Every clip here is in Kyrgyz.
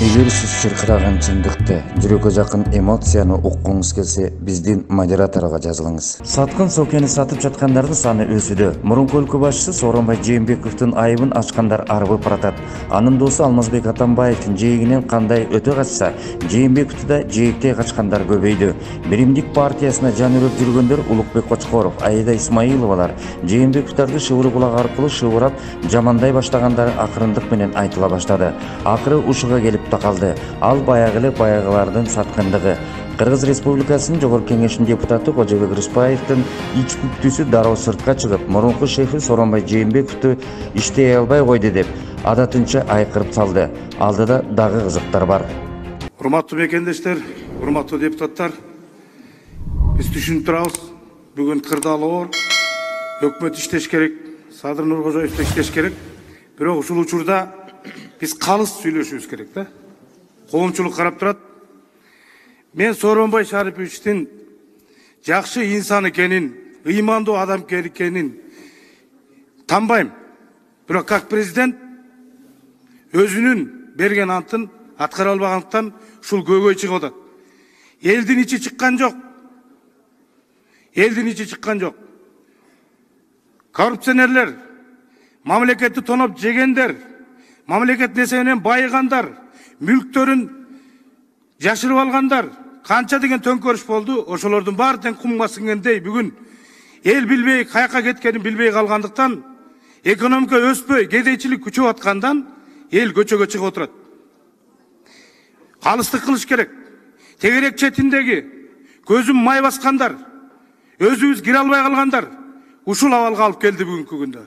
Эгер сиз чыркыраган чындыкты, жүрөккө жакын эмоцияны уккуңуз келсе, биздин модераторго жазылыңыз. Саткын сокени сатып жаткандардын саны өсүүдө. Мурунку өлкө башчысы Сооронбай Жээнбековдун айыбын ачкандар арбып баратат. Анын досу Алмазбек Атамбаевдин жээгинен кандай өтө качса, Жээнбековду да жээктей качкандар көбөйдү. Биримдик партиясына жан үрөп жүргөндөр Улукбек Кочкоров, Аида Исмаиловалар Жээнбековдорду шыбыры булак аркылуу шыбырап жамандай баштагандары акырындык менен айтыла баштады. Акыры ушуга келип такалды. Ал баягылардын саткындыгы. Кыргыз Республикасынын Жогорку Кеңешинин депутаты Кожобек Рыспаевдин ич бүктүсү дароо сыртка чыгып, мурунку шефи Сооронбай Жээнбековду иштей албай койду деп адатынча айкырып салды. Алдыда дагы кызыктар бар. Урматтуу мекендештер, урматтуу депутаттар, биз түшүнүп турабыз. Бүгүн кырдаал оор, өкмөт иштеш керек, Садыр Нуркожоев иштеш керек. Бирок ушул учурда биз калыс сүйлөшүбүз керек да. Коомчулук карап турат. Мен Сооронбай Шариповичтин жакшы инсан экенин, ыймандуу адам экенин танбайм. Бирок как президент өзүнүн берген антын аткара албагандыктан ушул көйгөй чыгып атат. Элдин ичи чыккан жок. Элдин ичи чыккан жок. Коррупционерлер, мамлекетти тоноп жегендер, мамлекет несебинен байыгандар, мүлктөрүн жашырып алгандар, канча деген төңкөрүш болду. Ошолордун баары тең кумга сиңгендей бүгүн эл билбей каяка кеткенин билбей калгандыктан, экономика өспөй, кедейчилик күчөп аткандан эл көчөгө чыгып отурат. Калыстык кылыш керек. Тегерек четиндеги көзүм май баскандар, өзүбүз кире албай калгандар ушул абалга алып келди бүгүнкү күндө.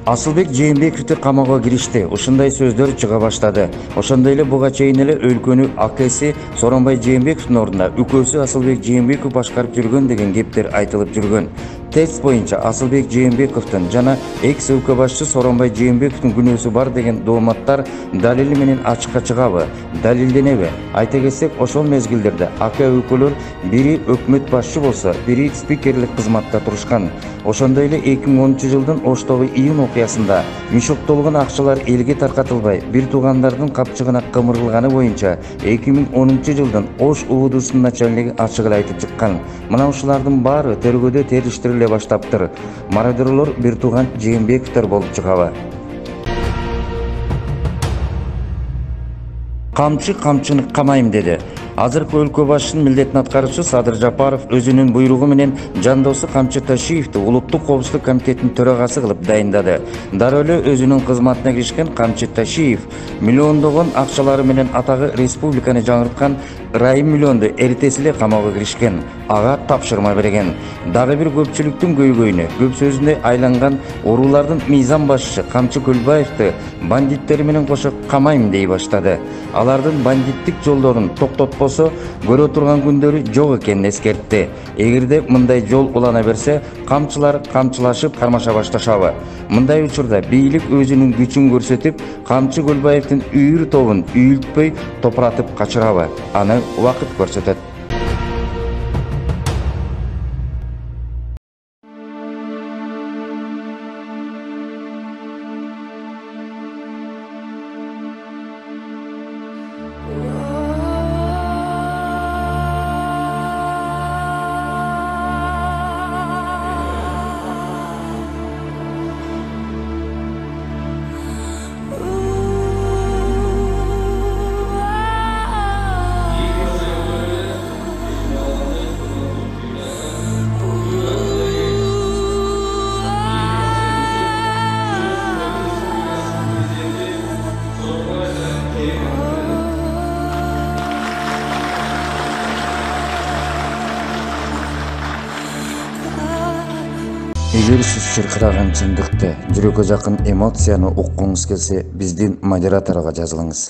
Асылбек Жээнбековду камоого киришти. Ушундай сөздөр чыга баштады. Ошондой эле буга чейин эле өлкөнү акеси Сооронбай Жээнбековдун ордуна үкөөсү Асылбек Жээнбеков башкарып жүргөн деген кептер айтылып жүргөн. Тест боюнча Асылбек Жээнбековдун жана экс өлкө башчысы Сооронбай Жээнбековдун күнөөсү бар деген дооматтар далили менен ачыкка чыгабы, далилденеби? Айта кетсек, ошол мезгилдерде ака өлкөлөр бири өкмөт башчы болсо, бири спикерлик кызматта турушкан. Ошондой эле 2010-жылдын Оштогу июнь окуясында мишоктолгон акчалар элге таркатылбай, бир туугандардын капчыгына кымырылганы боюнча 2010-жылдын Ош УВДсынын начальниги ачык эле айтып чыккан. Мына ушулардын баары тергөөдө териштириле баштаптыр. Мародерлор бир тууган Жээнбековдор болуп чыгабы. Камчыны камайм деди. Азыркы өлкө башчынын милдетин аткаруучу Садыр Жапаров өзүнүн буйругу менен жандоосу Камчы Ташиевди Улуттук коопсуздук комитетинин төрагасы кылып дайындады. Дароо эле өзүнүн кызматына киришкен Камчы Ташиев миллиондогон акчалары менен атагы республиканы жаңырткан Райым миллионду эртеси эле камоого киришкен. Ага тапшырма берген. Дагы бир көпчүлүктүн көйгөйүнө, көп сөзүнө айланган уруулардын мыйзам башчысы Камчы Көлбаевди бандиттери менен кошо камайм дей баштады. Алардын бандиттик жолдорун токтотпосо көрө турган күндөрү жок экенин эскертти. Эгерде мындай жол улана берсе, камчылар камчылашып кармаша башташабы? Мындай учурда бийлик өзүнүн күчүн көрсөтүп, Камчы Көлбаевдин үйүр тобун үйүлтпөй топуратып качырабы? Аны убакыт көрсөтөт. Эгер сиз чыркыраган чындыкты, жүрөккө жакын эмоцияны уккуңуз келсе, биздин модераторго жазылыңыз.